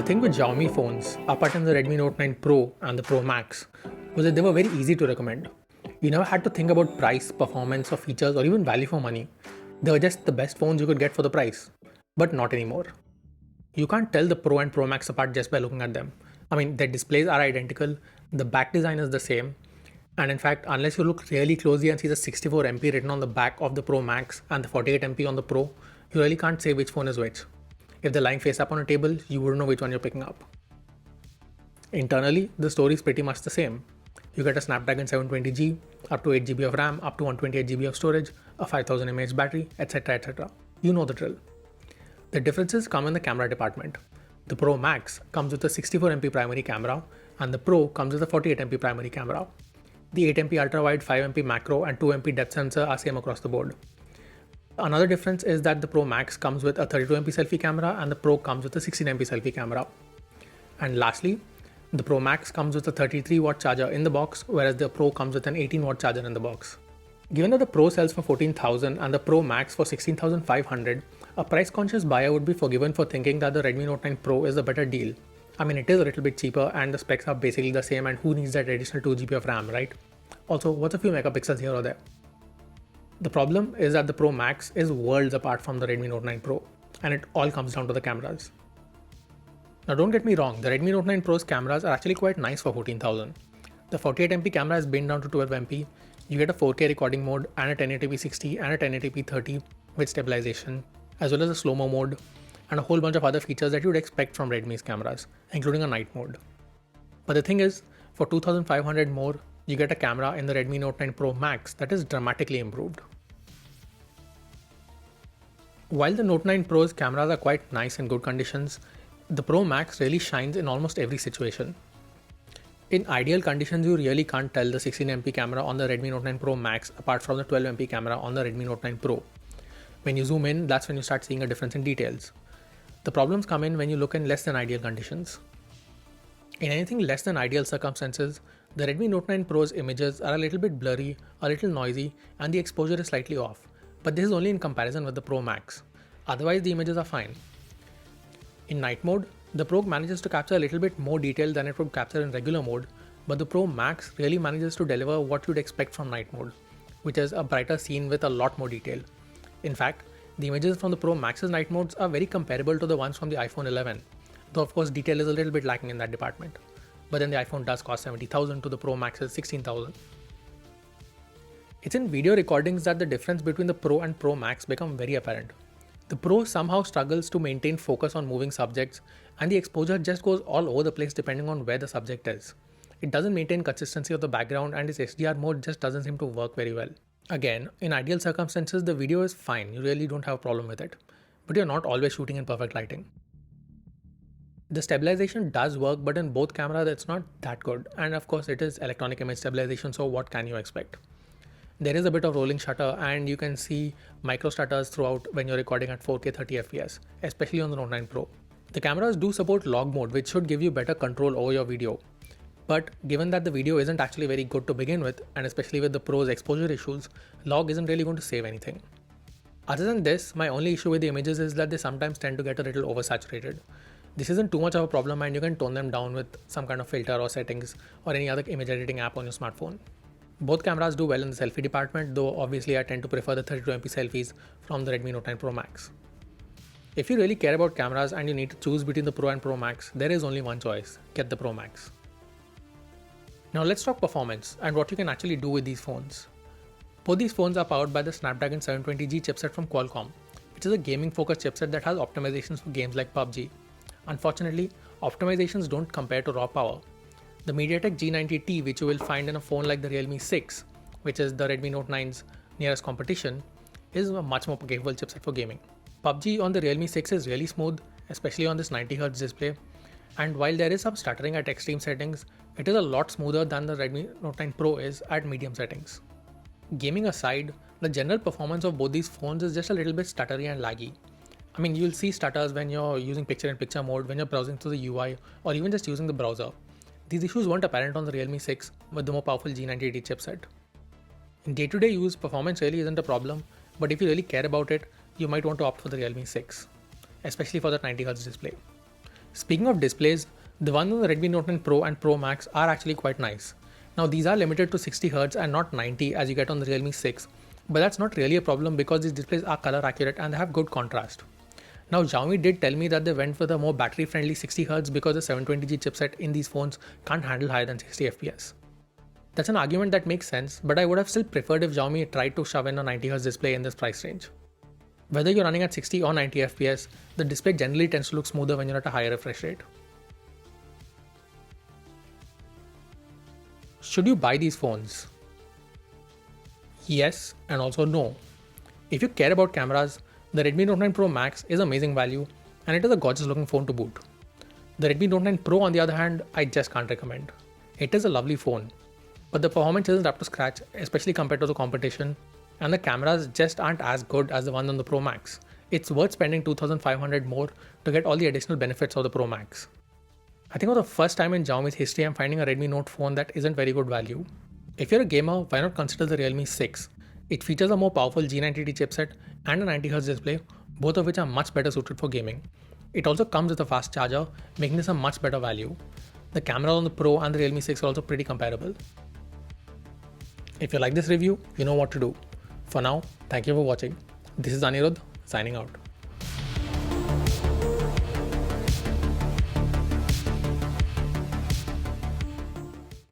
thing with Xiaomi phones, apart from the Redmi Note 9 Pro and the Pro Max, was that they were very easy to recommend. You never had to think about price, performance, or features, or even value for money. They were just the best phones you could get for the price. But not anymore. You can't tell the Pro and Pro Max apart just by looking at them. I mean, their displays are identical, the back design is the same, and in fact, unless you look really closely and see the 64MP written on the back of the Pro Max and the 48MP on the Pro, you really can't say which phone is which. If they're lying face up on a table, you wouldn't know which one you're picking up. Internally, the story is pretty much the same. You get a Snapdragon 720G, up to 8GB of RAM, up to 128GB of storage, a 5000 mAh battery, etc. etc. You know the drill. The differences come in the camera department. The Pro Max comes with a 64MP primary camera, and the Pro comes with a 48MP primary camera. The 8MP ultra-wide, 5MP macro, and 2MP depth sensor are same across the board. Another difference is that the Pro Max comes with a 32MP selfie camera and the Pro comes with a 16MP selfie camera. And lastly, the Pro Max comes with a 33W charger in the box, whereas the Pro comes with an 18W charger in the box. Given that the Pro sells for 14,000 and the Pro Max for 16,500, a price-conscious buyer would be forgiven for thinking that the Redmi Note 9 Pro is the better deal. I mean, it is a little bit cheaper and the specs are basically the same, and who needs that additional 2GB of RAM, right? Also, what's a few megapixels here or there? The problem is that the Pro Max is worlds apart from the Redmi Note 9 Pro, and it all comes down to the cameras. Now don't get me wrong, the Redmi Note 9 Pro's cameras are actually quite nice for 14,000. The 48MP camera is binned down to 12MP, you get a 4K recording mode and a 1080p 60 and a 1080p 30 with stabilization, as well as a slow-mo mode, and a whole bunch of other features that you would expect from Redmi's cameras, including a night mode. But the thing is, for 2500 more, you get a camera in the Redmi Note 9 Pro Max that is dramatically improved. While the Note 9 Pro's cameras are quite nice in good conditions, the Pro Max really shines in almost every situation. In ideal conditions, you really can't tell the 16MP camera on the Redmi Note 9 Pro Max apart from the 12MP camera on the Redmi Note 9 Pro. When you zoom in, that's when you start seeing a difference in details. The problems come in when you look in less than ideal conditions. In anything less than ideal circumstances, the Redmi Note 9 Pro's images are a little bit blurry, a little noisy, and the exposure is slightly off. But this is only in comparison with the Pro Max. Otherwise, the images are fine. In night mode, the Pro manages to capture a little bit more detail than it would capture in regular mode, but the Pro Max really manages to deliver what you'd expect from night mode, which is a brighter scene with a lot more detail. In fact, the images from the Pro Max's night modes are very comparable to the ones from the iPhone 11, though of course detail is a little bit lacking in that department. But then the iPhone does cost 70,000 to the Pro Max's 16,000. It's in video recordings that the difference between the Pro and Pro Max become very apparent. The Pro somehow struggles to maintain focus on moving subjects, and the exposure just goes all over the place depending on where the subject is. It doesn't maintain consistency of the background, and its HDR mode just doesn't seem to work very well. Again, in ideal circumstances, the video is fine, you really don't have a problem with it, but you're not always shooting in perfect lighting. The stabilization does work, but in both cameras it's not that good, and of course it is electronic image stabilization, so what can you expect? There is a bit of rolling shutter, and you can see micro stutters throughout when you're recording at 4K 30fps, especially on the Note 9 Pro. The cameras do support log mode, which should give you better control over your video. But given that the video isn't actually very good to begin with, and especially with the Pro's exposure issues, log isn't really going to save anything. Other than this, my only issue with the images is that they sometimes tend to get a little oversaturated. This isn't too much of a problem, and you can tone them down with some kind of filter or settings or any other image editing app on your smartphone. Both cameras do well in the selfie department, though obviously I tend to prefer the 32MP selfies from the Redmi Note 9 Pro Max. If you really care about cameras and you need to choose between the Pro and Pro Max, there is only one choice: get the Pro Max. Now let's talk performance and what you can actually do with these phones. Both these phones are powered by the Snapdragon 720G chipset from Qualcomm, which is a gaming-focused chipset that has optimizations for games like PUBG. Unfortunately, optimizations don't compare to raw power. The MediaTek G90T, which you will find in a phone like the Realme 6, which is the Redmi Note 9's nearest competition, is a much more capable chipset for gaming. PUBG on the Realme 6 is really smooth, especially on this 90Hz display, and while there is some stuttering at extreme settings, it is a lot smoother than the Redmi Note 9 Pro is at medium settings. Gaming aside, the general performance of both these phones is just a little bit stuttery and laggy. I mean, you'll see stutters when you're using picture-in-picture mode, when you're browsing through the UI, or even just using the browser. These issues weren't apparent on the Realme 6 with the more powerful G90T chipset. In day-to-day use, performance really isn't a problem, but if you really care about it, you might want to opt for the Realme 6, especially for that 90Hz display. Speaking of displays, the ones on the Redmi Note 9 Pro and Pro Max are actually quite nice. Now these are limited to 60Hz and not 90 as you get on the Realme 6, but that's not really a problem because these displays are color accurate and they have good contrast. Now Xiaomi did tell me that they went with a more battery friendly 60Hz because the 720G chipset in these phones can't handle higher than 60 FPS. That's an argument that makes sense, but I would have still preferred if Xiaomi tried to shove in a 90Hz display in this price range. Whether you're running at 60 or 90 FPS, the display generally tends to look smoother when you're at a higher refresh rate. Should you buy these phones? Yes, and also no. If you care about cameras, the Redmi Note 9 Pro Max is amazing value and it is a gorgeous looking phone to boot. The Redmi Note 9 Pro on the other hand, I just can't recommend. It is a lovely phone, but the performance isn't up to scratch, especially compared to the competition, and the cameras just aren't as good as the one on the Pro Max. It's worth spending 2,500 more to get all the additional benefits of the Pro Max. I think for the first time in Xiaomi's history, I'm finding a Redmi Note phone that isn't very good value. If you're a gamer, why not consider the Realme 6? It features a more powerful G90T chipset and a 90Hz display, both of which are much better suited for gaming. It also comes with a fast charger, making this a much better value. The cameras on the Pro and the Realme 6 are also pretty comparable. If you like this review, you know what to do. For now, thank you for watching. This is Anirudh, signing out.